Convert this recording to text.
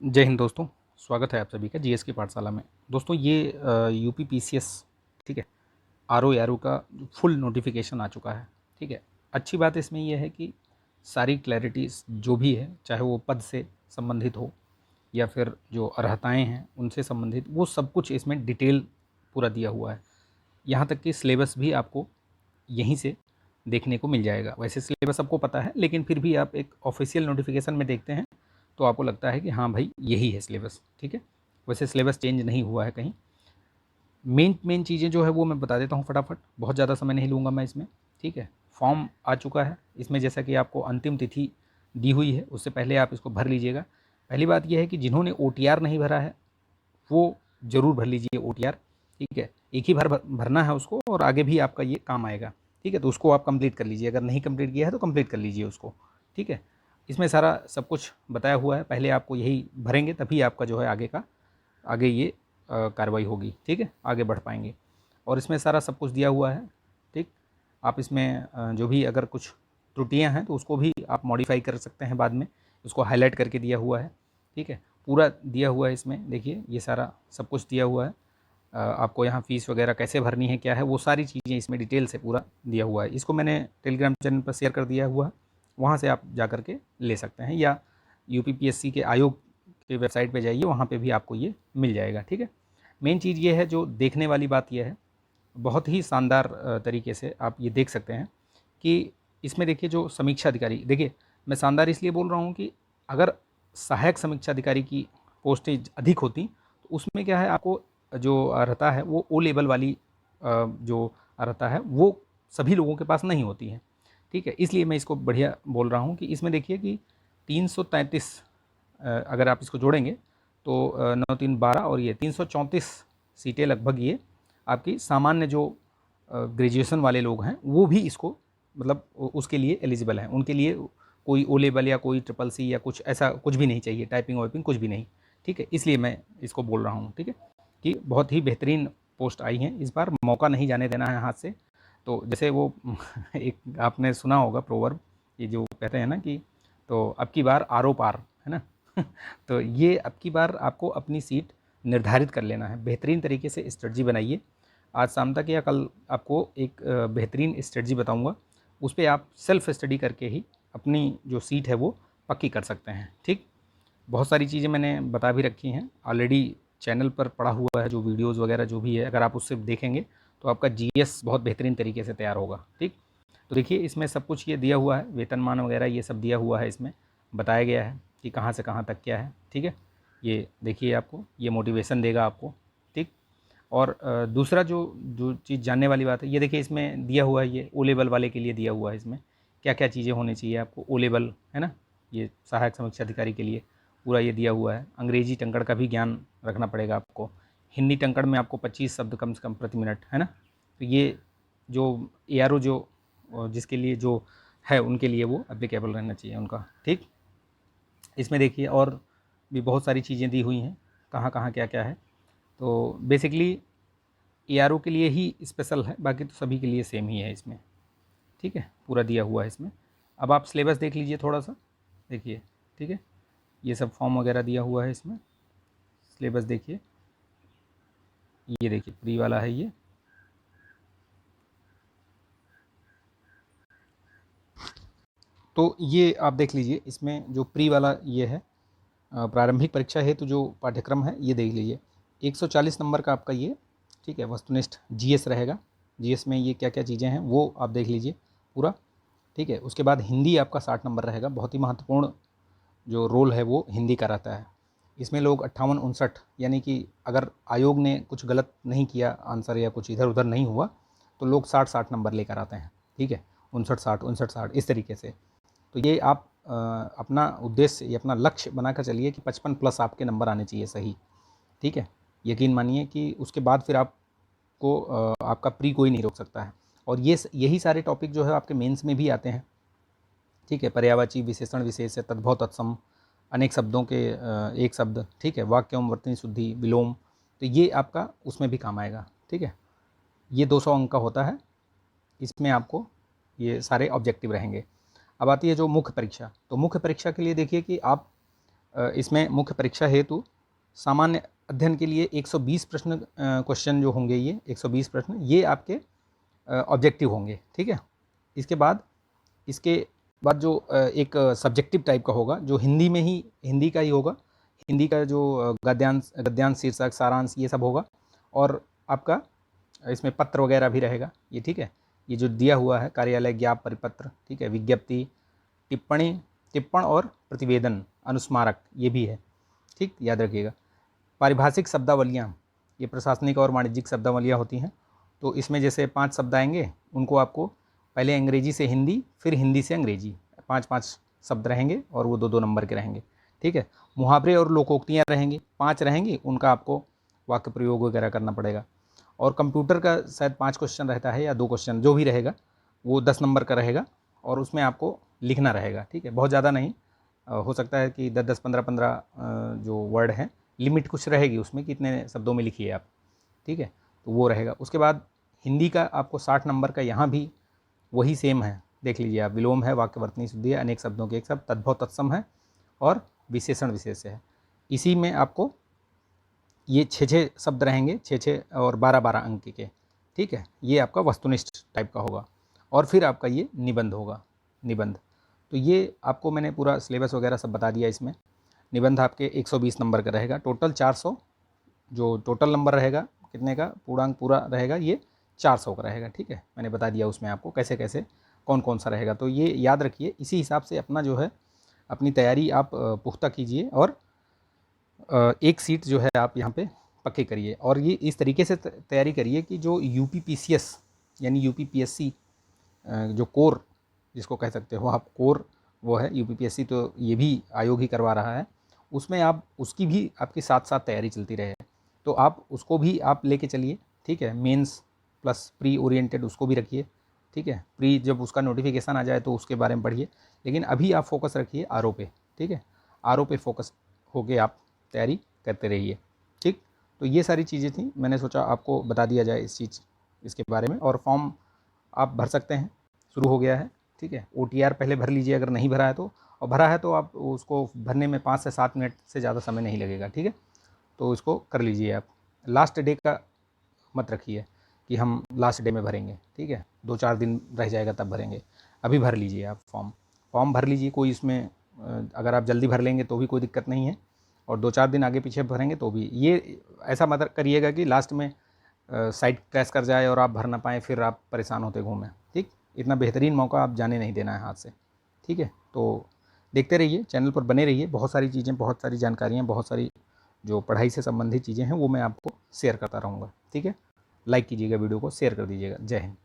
जय हिंद दोस्तों। स्वागत है आप सभी का जीएस की पाठशाला में। दोस्तों ये यूपी पीसीएस, ठीक है, आरओ का फुल नोटिफिकेशन आ चुका है। ठीक है, अच्छी बात इसमें यह है कि सारी क्लैरिटीज़ जो भी है, चाहे वो पद से संबंधित हो या फिर जो अर्हताएं हैं उनसे संबंधित, वो सब कुछ इसमें डिटेल पूरा दिया हुआ है। यहाँ तक कि सिलेबस भी आपको यहीं से देखने को मिल जाएगा। वैसे सिलेबस सबको पता है, लेकिन फिर भी आप एक ऑफिशियल नोटिफिकेशन में देखते हैं तो आपको लगता है कि हाँ भाई यही है सिलेबस। ठीक है, वैसे सिलेबस चेंज नहीं हुआ है कहीं। मेन मेन चीज़ें जो है वो मैं बता देता हूँ फटाफट, बहुत ज़्यादा समय नहीं लूँगा मैं इसमें। ठीक है, फॉर्म आ चुका है इसमें, जैसा कि आपको अंतिम तिथि दी हुई है, उससे पहले आप इसको भर लीजिएगा। पहली बात यह है कि जिन्होंने OTR नहीं भरा है वो ज़रूर भर लीजिए OTR। ठीक है, एक ही बार भरना है उसको और आगे भी आपका ये काम आएगा। ठीक है, तो उसको आप कंप्लीट कर लीजिए, अगर नहीं कंप्लीट किया है तो कंप्लीट कर लीजिए उसको। ठीक है, इसमें सारा सब कुछ बताया हुआ है, पहले आपको यही भरेंगे तभी आपका जो है आगे ये कार्रवाई होगी। ठीक है, आगे बढ़ पाएंगे। और इसमें सारा सब कुछ दिया हुआ है। ठीक, आप इसमें जो भी अगर कुछ त्रुटियां हैं तो उसको भी आप मॉडिफाई कर सकते हैं बाद में, उसको हाईलाइट करके दिया हुआ है। ठीक है, पूरा दिया हुआ है इसमें, देखिए ये सारा सब कुछ दिया हुआ है। आपको यहाँ फ़ीस वगैरह कैसे भरनी है, क्या है, वो सारी चीज़ें इसमें डिटेल से पूरा दिया हुआ है। इसको मैंने टेलीग्राम चैनल पर शेयर कर दिया हुआ है, वहाँ से आप जा कर के ले सकते हैं, या यूपीपीएससी के आयोग के वेबसाइट पे जाइए, वहाँ पे भी आपको ये मिल जाएगा। ठीक है, मेन चीज़ ये है, जो देखने वाली बात यह है, बहुत ही शानदार तरीके से आप ये देख सकते हैं कि इसमें देखिए जो समीक्षा अधिकारी, देखिए मैं शानदार इसलिए बोल रहा हूँ कि अगर सहायक समीक्षा अधिकारी की पोस्टें अधिक होती तो उसमें क्या है, आपको जो अर्हता है वो O लेवल वाली जो अर्हता है वो सभी लोगों के पास नहीं होती है। ठीक है, इसलिए मैं इसको बढ़िया बोल रहा हूँ कि इसमें देखिए कि 333 अगर आप इसको जोड़ेंगे तो 9 3 12 और ये 334 सीटें लगभग, ये आपकी सामान्य जो ग्रेजुएशन वाले लोग हैं वो भी इसको मतलब उसके लिए एलिजिबल हैं। उनके लिए कोई O लेवल या कोई CCC या कुछ ऐसा कुछ भी नहीं चाहिए, टाइपिंग वाइपिंग कुछ भी नहीं। ठीक है, इसलिए मैं इसको बोल रहा हूँ। ठीक है, कि बहुत ही बेहतरीन पोस्ट आई हैं इस बार, मौका नहीं जाने देना है हाथ से। तो जैसे वो एक आपने सुना होगा प्रोवर्ब, ये जो कहते हैं ना कि तो अब की बार आरो पार, है ना। तो ये अब की बार आपको अपनी सीट निर्धारित कर लेना है, बेहतरीन तरीके से स्ट्रेटजी बनाइए। आज शाम तक या कल आपको एक बेहतरीन स्ट्रेटजी बताऊंगा, उस पर आप सेल्फ स्टडी करके ही अपनी जो सीट है वो पक्की कर सकते हैं। ठीक, बहुत सारी चीज़ें मैंने बता भी रखी हैं ऑलरेडी, चैनल पर पड़ा हुआ है जो वीडियोज़ वगैरह जो भी है, अगर आप उससे देखेंगे तो आपका जीएस बहुत बेहतरीन तरीके से तैयार होगा। ठीक, तो देखिए इसमें सब कुछ ये दिया हुआ है, वेतनमान वगैरह ये सब दिया हुआ है, इसमें बताया गया है कि कहाँ से कहाँ तक क्या है। ठीक है, ये देखिए आपको ये मोटिवेशन देगा आपको। ठीक, और दूसरा जो जो चीज़ जानने वाली बात है, ये देखिए इसमें दिया हुआ है, ये O लेवल वाले के लिए दिया हुआ है, इसमें क्या क्या चीज़ें होनी चाहिए आपको O लेवल, है ना, ये सहायक समीक्षा अधिकारी के लिए पूरा ये दिया हुआ है। अंग्रेजी टंकड़ का भी ज्ञान रखना पड़ेगा आपको, हिंदी टंकड़ में आपको 25 शब्द कम से कम प्रति मिनट, है ना। तो ये जो ARO जो जिसके लिए जो है उनके लिए वो एप्लीकेबल रहना चाहिए उनका। ठीक, इसमें देखिए और भी बहुत सारी चीज़ें दी हुई हैं, कहाँ कहाँ क्या क्या है। तो बेसिकली ARO के लिए ही स्पेशल है, बाकी तो सभी के लिए सेम ही है इसमें। ठीक है, पूरा दिया हुआ है इसमें। अब आप सिलेबस देख लीजिए थोड़ा सा, देखिए। ठीक है, ये सब फॉर्म वगैरह दिया हुआ है इसमें, सिलेबस देखिए, ये देखिए प्री वाला है ये। तो ये आप देख लीजिए, इसमें जो प्री वाला ये है, प्रारंभिक परीक्षा हेतु जो पाठ्यक्रम है ये देख लीजिए, 140 नंबर का आपका ये। ठीक है, वस्तुनिष्ठ GS रहेगा, GS में ये क्या क्या चीज़ें हैं वो आप देख लीजिए पूरा। ठीक है, उसके बाद हिंदी आपका 60 नंबर रहेगा, बहुत ही महत्वपूर्ण जो रोल है वो हिंदी का रहता है। इसमें लोग 58-59, यानी कि अगर आयोग ने कुछ गलत नहीं किया आंसर या कुछ इधर उधर नहीं हुआ तो लोग 60-60 नंबर लेकर आते हैं। ठीक है, 59-60 इस तरीके से। तो ये आप अपना उद्देश्य या अपना लक्ष्य बनाकर चलिए कि 55+ आपके नंबर आने चाहिए सही। ठीक है, यकीन मानिए कि उसके बाद फिर आपको आपका प्री कोई नहीं रोक सकता है। और यही सारे टॉपिक जो है आपके मेंस में भी आते हैं। ठीक है, पर्यायवाची, विशेषण, विशेष, तद्भव, तत्सम, अनेक शब्दों के एक शब्द। ठीक है, वाक्य एवं वर्तनी शुद्धि, विलोम, तो ये आपका उसमें भी काम आएगा। ठीक है, ये 200 अंक का होता है, इसमें आपको ये सारे ऑब्जेक्टिव रहेंगे। अब आती है जो मुख्य परीक्षा, तो मुख्य परीक्षा के लिए देखिए कि आप इसमें मुख्य परीक्षा हेतु सामान्य अध्ययन के लिए 120 प्रश्न क्वेश्चन जो होंगे, ये 120 प्रश्न ये आपके ऑब्जेक्टिव होंगे, ठीक है। इसके बाद जो एक सब्जेक्टिव टाइप का होगा, जो हिंदी का ही होगा, हिंदी का जो गद्यांश, शीर्षक, सारांश ये सब होगा। और आपका इसमें पत्र वगैरह भी रहेगा ये, ठीक है। ये जो दिया हुआ है कार्यालय ज्ञाप परिपत्र, ठीक है, विज्ञप्ति, टिप्पण और प्रतिवेदन, अनुस्मारक ये भी है, ठीक, याद रखिएगा। पारिभाषिक शब्दावलियाँ, ये प्रशासनिक और वाणिज्यिक शब्दावलियाँ होती हैं। तो इसमें जैसे 5 शब्द आएंगे, उनको आपको पहले अंग्रेजी से हिंदी, फिर हिंदी से अंग्रेजी, 5-5 शब्द रहेंगे और वो 2-2 नंबर के रहेंगे, ठीक है। मुहावरे और लोकोक्तियाँ रहेंगी, 5 रहेंगी, उनका आपको वाक्य प्रयोग वगैरह करना पड़ेगा। और कंप्यूटर का शायद 5 क्वेश्चन रहता है या 2 क्वेश्चन, जो भी रहेगा वो 10 नंबर का रहेगा और उसमें आपको लिखना रहेगा, ठीक है। बहुत ज़्यादा नहीं, हो सकता है कि 10-10, 15-15 जो वर्ड हैं, लिमिट कुछ रहेगी उसमें कि इतने शब्दों में लिखिए आप, ठीक है, तो वो रहेगा। उसके बाद हिंदी का आपको 60 नंबर का, यहाँ भी वही सेम है, देख लीजिए आप। विलोम है, वाक्यवर्तनी शुद्धि है, अनेक शब्दों के एक शब्द, तद्भव तत्सम है और विशेषण विशेष है। इसी में आपको ये 6-6 शब्द रहेंगे, 6-6 और 12-12 अंक के, ठीक है। ये आपका वस्तुनिष्ठ टाइप का होगा। और फिर आपका ये निबंध होगा, निबंध। तो ये आपको मैंने पूरा सिलेबस वगैरह सब बता दिया इसमें। निबंध आपके 120 नंबर का रहेगा, टोटल 400, जो टोटल नंबर रहेगा कितने का, पूर्णांक पूरा रहेगा ये 400 का रहेगा, ठीक है। मैंने बता दिया उसमें आपको कैसे कैसे कौन कौन सा रहेगा। तो ये याद रखिए, इसी हिसाब से अपना जो है अपनी तैयारी आप पुख्ता कीजिए और एक सीट जो है आप यहाँ पे पक्के करिए। और ये इस तरीके से तैयारी करिए कि जो UPPCS यानी UPPSC जो कोर जिसको कह सकते हो आप, कोर वो है UPPSC, तो ये भी आयोग ही करवा रहा है, उसमें आप उसकी भी आपकी साथ साथ तैयारी चलती रहे, तो आप उसको भी आप लेके चलिए, ठीक है। मेंस प्लस प्री ओरिएंटेड उसको भी रखिए, ठीक है। प्री जब उसका नोटिफिकेशन आ जाए तो उसके बारे में पढ़िए, लेकिन अभी आप फोकस रखिए RO पे, ठीक है। RO पे फोकस होके आप तैयारी करते रहिए, ठीक। तो ये सारी चीज़ें थी, मैंने सोचा आपको बता दिया जाए इसके बारे में। और फॉर्म आप भर सकते हैं, शुरू हो गया है, ठीक है। OTR पहले भर लीजिए अगर नहीं भरा है तो, और भरा है तो आप उसको भरने में 5 से 7 मिनट से ज़्यादा समय नहीं लगेगा, ठीक है। तो इसको कर लीजिए आप। लास्ट डे का मत रखिए कि हम लास्ट डे में भरेंगे, ठीक है, 2-4 दिन रह जाएगा तब भरेंगे। अभी भर लीजिए आप फॉर्म भर लीजिए। कोई इसमें अगर आप जल्दी भर लेंगे तो भी कोई दिक्कत नहीं है, और 2-4 दिन आगे पीछे भरेंगे तो भी। ये ऐसा मत करिएगा कि लास्ट में साइट क्रैश कर जाए और आप भर ना पाएँ, फिर आप परेशान होते घूमें, ठीक। इतना बेहतरीन मौका आप जाने नहीं देना है हाथ से, ठीक है। तो देखते रहिए, चैनल पर बने रहिए, बहुत सारी चीज़ें, बहुत सारी जानकारियाँ, बहुत सारी जो पढ़ाई से संबंधित चीज़ें हैं वो मैं आपको शेयर करता रहूँगा, ठीक है। लाइक कीजिएगा वीडियो को, शेयर कर दीजिएगा। जय हिंद।